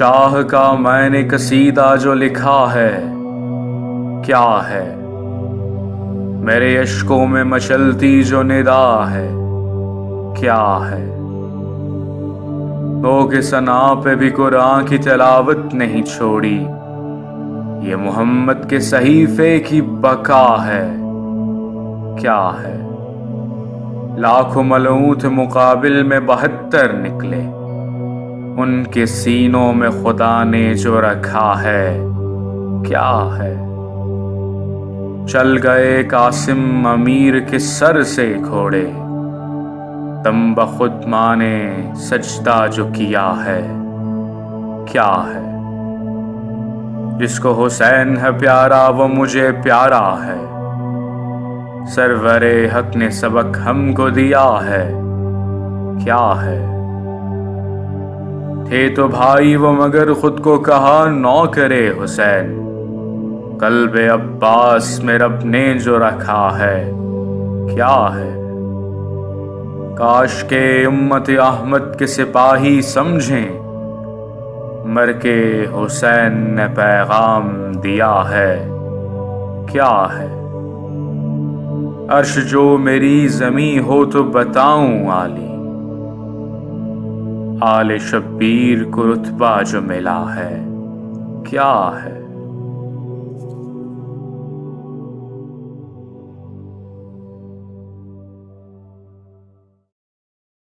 शाह का मैंने कसीदा जो लिखा है, क्या है? मेरे अश्कों में मचलती जो निदा है, क्या है? हो कि सना पे भी कुरान की तिलावत नहीं छोड़ी, ये मोहम्मद के सहीफे की बका है, क्या है? लाखों मलऊत मुकाबिल में 72 निकले, उनके सीनों में खुदा ने जो रखा है, क्या है? चल गए कासिम अमीर के सर से घोड़े, दम बखुद माने सजदा जो किया है, क्या है? जिसको हुसैन है प्यारा वो मुझे प्यारा है, सरवरे हक ने सबक हमको दिया है, क्या है? थे तो भाई वो मगर खुद को कहा नौकरे हुसैन, कल्बे अब्बास में रब ने जो रखा है, क्या है? काश के उम्मत अहमद के सिपाही समझें, मर के हुसैन ने पैगाम दिया है, क्या है? अर्श जो मेरी जमी हो तो बताऊं आली, आले शब्बीर को रुतबा जो मिला है, क्या है?